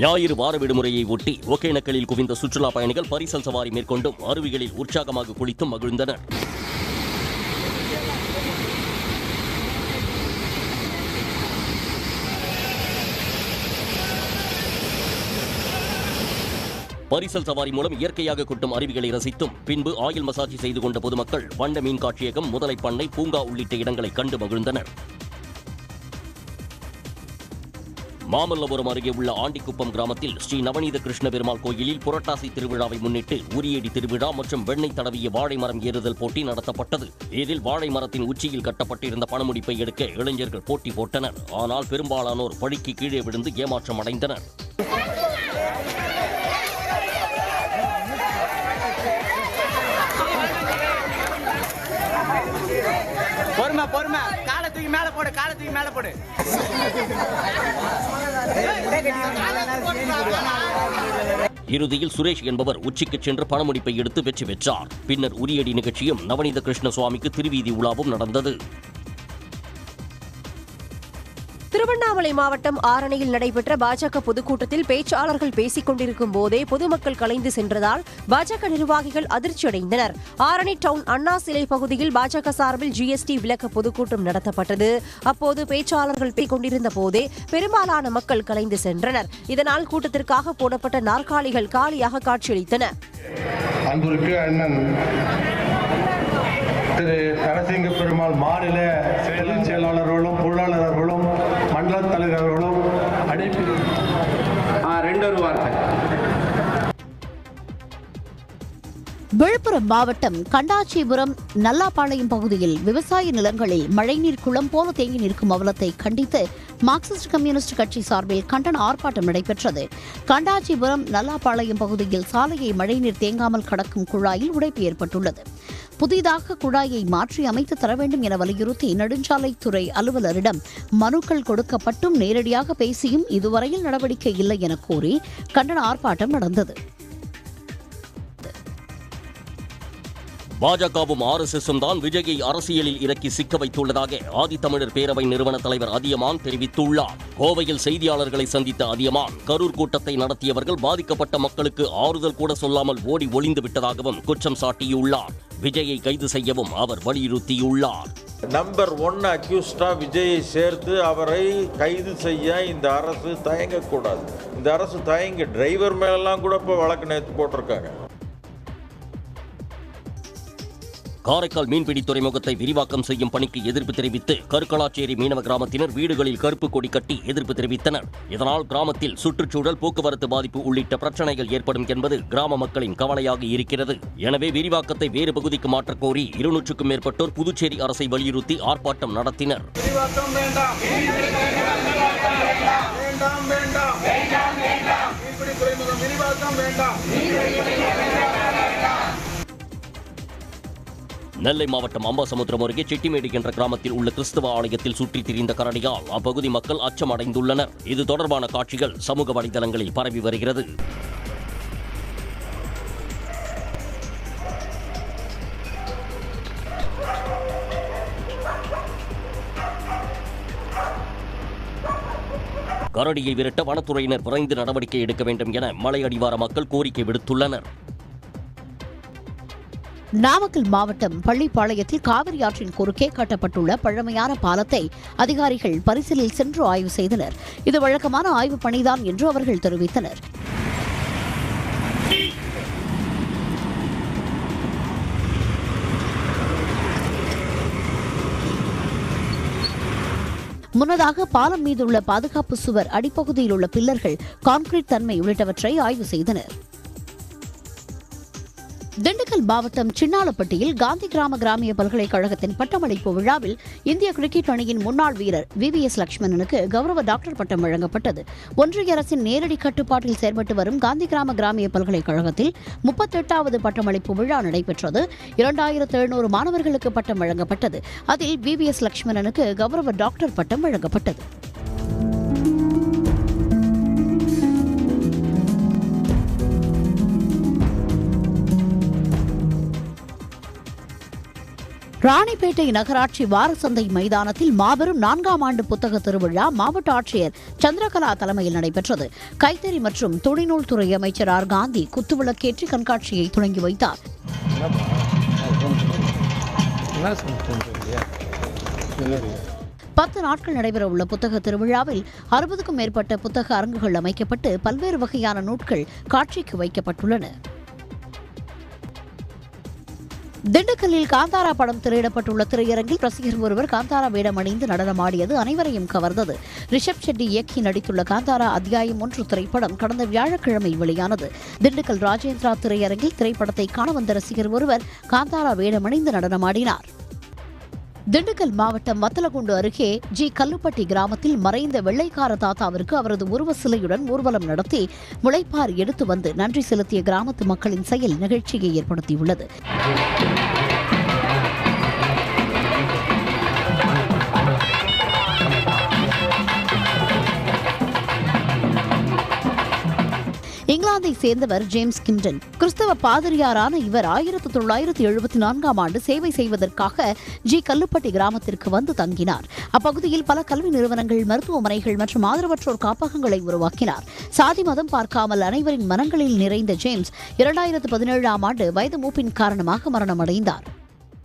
ஞாயிறு வார விடுமுறையை ஒட்டி ஒகேனக்கலில் குவிந்த சுற்றுலா பயணிகள் பரிசல் சவாரி மேற்கொண்டும் அருவிகளில் உற்சாகமாக குளித்தும் மகிழ்ந்தனர். பரிசல் சவாரி மூலம் இயற்கையாக கொட்டும் அருவிகளை ரசித்தும் பின்பு ஆயில் மசாஜ் செய்து கொண்ட பொதுமக்கள் வண்ண மீன் காட்சியகம், முதலை பண்ணை, பூங்கா உள்ளிட்ட இடங்களை கண்டு மகிழ்ந்தனர். மாமல்லபுரம் அருகே உள்ள ஆண்டிக்குப்பம் கிராமத்தில் ஸ்ரீ நவநீத கிருஷ்ண பெருமாள் கோயிலில் புரட்டாசி திருவிழாவை முன்னிட்டு உரியடி திருவிழா மற்றும் வெண்ணெய் தடவிய வாழை மரம் ஏறுதல் போட்டி நடத்தப்பட்டது. இதில் வாழை மரத்தின் உச்சியில் கட்டப்பட்டிருந்த பணமுடிப்பை எடுக்க இளைஞர்கள் போட்டி போட்டனர். ஆனால் பெரும்பாலானோர் பழிக்கு கீழே விழுந்து ஏமாற்றம் அடைந்தனர். பொறுமை காலத்துக்கு மேல போடு, காலத்துக்கு மேல போடு. இறுதியில் சுரேஷ் என்பவர் உச்சிக்கு சென்று பணமுடிப்பை எடுத்து வெற்றி பெற்றார். பின்னர் உரியடி நிகழ்ச்சியும் நவநீத கிருஷ்ண சுவாமிக்கு திருவீதி உலாவும் நடந்தது. திருவண்ணாமலை மாவட்டம் ஆரணியில் நடைபெற்ற பாஜக பொதுக்கூட்டத்தில் பேச்சாளர்கள் பேசிக் கொண்டிருக்கும் போதே பொதுமக்கள் கலைந்து சென்றதால் பாஜக நிர்வாகிகள் அதிர்ச்சியடைந்தனர். ஆரணி டவுன் அண்ணா சிலை பகுதியில் பாஜக சார்பில் ஜிஎஸ்டி விலக்க பொதுக்கூட்டம் நடத்தப்பட்டது. அப்போது பேச்சாளர்கள் பேசிக் கொண்டிருந்த போதே பெரும்பாலான மக்கள் கலைந்து சென்றனர். இதனால் கூட்டத்திற்காக போடப்பட்ட நாற்காலிகள் காலியாக காட்சியளித்தன. திரு நரசிங்க பெருமாள் மாநில பொதுச் செயலாளர்களும் பொருளாளர்களும் மண்டல தலைவர்களும் அழைப்பு. விழுப்புரம் மாவட்டம் கண்டாச்சிபுரம் நல்லாபாளையம் பகுதியில் விவசாய நிலங்களில் மழைநீர் குளம் போல தேங்கி நிற்கும் அவலத்தை கண்டித்து மார்க்சிஸ்ட் கம்யூனிஸ்ட் கட்சி சார்பில் கண்டன ஆர்ப்பாட்டம் நடைபெற்றது. கண்டாச்சிபுரம் நல்லாபாளையம் பகுதியில் சாலையை மழைநீர் தேங்காமல் கடக்கும் குழாயில் உடைப்பு ஏற்பட்டுள்ளது. புதிதாக குழாயை மாற்றி அமைத்து தர வேண்டும் என வலியுறுத்தி நெடுஞ்சாலைத்துறை அலுவலரிடம் மனுக்கள் கொடுக்கப்பட்டும் நேரடியாக பேசியும் இதுவரையில் நடவடிக்கை இல்லை என கூறி கண்டன ஆர்ப்பாட்டம் நடந்தது. பாஜகவும் ஆர்எஸ்எஸும் தான் விஜயை அரசியலில் இறக்கி சிக்க வைத்துள்ளதாக ஆதித்தமிழர் பேரவை நிறுவன தலைவர் அதியமான் தெரிவித்துள்ளார். கோவையில் செய்தியாளர்களை சந்தித்த அதியமான், கரூர் கூட்டத்தை நடத்தியவர்கள் பாதிக்கப்பட்ட மக்களுக்கு ஆறுதல் கூட சொல்லாமல் ஓடி ஒளிந்து விட்டதாகவும் குற்றம் சாட்டியுள்ளார். விஜயை கைது செய்யவும் அவர் வலியுறுத்தியுள்ளார். நம்பர் 1 அக்யூஸ்டா விஜயை சேர்த்து அவரை கைது செய்ய இந்த அரசு தயங்கக்கூடாது. இந்த அரசு தயங்க டிரைவர் மேலெல்லாம் கூட இப்போ வழக்கு நேற்று போட்டிருக்காங்க. காரைக்கால் மீன்பிடி துறைமுகத்தை விரிவாக்கம் செய்யும் பணிக்கு எதிர்ப்பு தெரிவித்து கருக்கலாச்சேரி மீனவ கிராமத்தினர் வீடுகளில் கருப்பு கொடி கட்டி எதிர்ப்பு தெரிவித்தனர். இதனால் கிராமத்தில் சுற்றுச்சூழல், போக்குவரத்து பாதிப்பு உள்ளிட்ட பிரச்சனைகள் ஏற்படும் என்பது கிராம மக்களின் கவலையாக இருக்கிறது. எனவே விரிவாக்கத்தை வேறு பகுதிக்கு மாற்றக் கோரி 200க்கும் மேற்பட்டோர் புதுச்சேரி அரசை வலியுறுத்தி ஆர்ப்பாட்டம் நடத்தினர். நெல்லை மாவட்டம் அம்பாசமுத்திரம் அருகே செட்டிமேடு என்ற கிராமத்தில் உள்ள கிறிஸ்தவ ஆலயத்தில் சுற்றித் திரிந்த கரடியால் அப்பகுதி மக்கள் அச்சம் அடைந்துள்ளனர். இது தொடர்பான காட்சிகள் சமூக வலைதளங்களில் பரவி வருகிறது. கரடியை விரட்ட வனத்துறையினர் விரைந்து நடவடிக்கை எடுக்க வேண்டும் என மலை அடிவார மக்கள் கோரிக்கை விடுத்துள்ளனர். நாமக்கல் மாவட்டம் பள்ளிப்பாளையத்தில் காவிரி ஆற்றின் குறுக்கே கட்டப்பட்டுள்ள பழமையான பாலத்தை அதிகாரிகள் பரிசலில் சென்று ஆய்வு செய்தனர். இது வழக்கமான ஆய்வுப் பணிதான் என்று அவர்கள் தெரிவித்தனர். முன்னதாக பாலம் மீதுள்ள பாதுகாப்பு சுவர், அடிப்பகுதியில் உள்ள பில்லர்கள், கான்கிரீட் தன்மை உள்ளிட்டவற்றை ஆய்வு செய்தனர். திண்டுக்கல் மாவட்டம் சின்னாலப்பட்டியில் காந்தி கிராம கிராமிய பல்கலைக்கழகத்தின் பட்டமளிப்பு விழாவில் இந்திய கிரிக்கெட் அணியின் முன்னாள் வீரர் VVS லட்சுமணனுக்கு கௌரவ டாக்டர் பட்டம் வழங்கப்பட்டது. ஒன்றிய அரசின் நேரடி கட்டுப்பாட்டில் செயல்பட்டு வரும் காந்தி கிராம கிராமிய பல்கலைக்கழகத்தில் 38வது பட்டமளிப்பு விழா நடைபெற்றது. 2700 மாணவர்களுக்கு பட்டம் வழங்கப்பட்டது. அதில் VVS லட்சுமணனுக்கு கௌரவ டாக்டர் பட்டம் வழங்கப்பட்டது. ராணிப்பேட்டை நகராட்சி வாரசந்தை மைதானத்தில் மாபெரும் 4ஆம் ஆண்டு புத்தக திருவிழா மாவட்ட ஆட்சியர் சந்திரகலா தலைமையில் நடைபெற்றது. கைத்தறி மற்றும் துணிநூல் துறை அமைச்சர் ஆர். காந்தி குத்துவிளக்கேற்றி கண்காட்சியை தொடங்கி வைத்தார். 10 நாட்கள் நடைபெறவுள்ள புத்தக திருவிழாவில் 60க்கும் மேற்பட்ட புத்தக அரங்குகள் அமைக்கப்பட்டு பல்வேறு வகையான நூட்கள் காட்சிக்கு வைக்கப்பட்டுள்ளன. திண்டுக்கல்லில் காந்தாரா படம் திரையிடப்பட்டுள்ள திரையரங்கில் ரசிகர் ஒருவர் காந்தாரா வேடம் அணிந்து நடனமாடியது அனைவரையும் கவர்ந்தது. ரிஷப் செட்டி இயக்கி நடித்துள்ள காந்தாரா அத்தியாயம் 1 திரைப்படம் கடந்த வியாழக்கிழமை வெளியானது. திண்டுக்கல் ராஜேந்திரா திரையரங்கில் திரைப்படத்தை காண வந்த ரசிகர் ஒருவர் காந்தாரா வேடம் அணிந்து நடனமாடினார். திண்டுக்கல் மாவட்டம் வத்தலகுண்டு அருகே ஜி. கல்லுப்பட்டி கிராமத்தில் மறைந்த வெள்ளைக்கார தாத்தாவிற்கு அவரது உருவ சிலையுடன் ஊர்வலம் நடத்தி முளைப்பார் எடுத்து வந்து நன்றி செலுத்திய கிராமத்து மக்களின் செயல் நிகழ்ச்சியை ஏற்படுத்தியுள்ளது. இங்கிலாந்தை சேர்ந்தவர் ஜேம்ஸ் கிம்டன். கிறிஸ்தவ பாதிரியாரான இவர் 1974ஆம் ஆண்டு சேவை செய்வதற்காக ஜி. கல்லுப்பட்டி கிராமத்திற்கு வந்து தங்கினார். அப்பகுதியில் பல கல்வி நிறுவனங்கள், மருத்துவமனைகள் மற்றும் ஆதரவற்றோர் காப்பகங்களை உருவாக்கினார். சாதி மதம் பார்க்காமல் அனைவரின் மனங்களில் நிறைந்த ஜேம்ஸ் 2017ஆம் ஆண்டு வயது மூப்பின் காரணமாக மரணமடைந்தார்.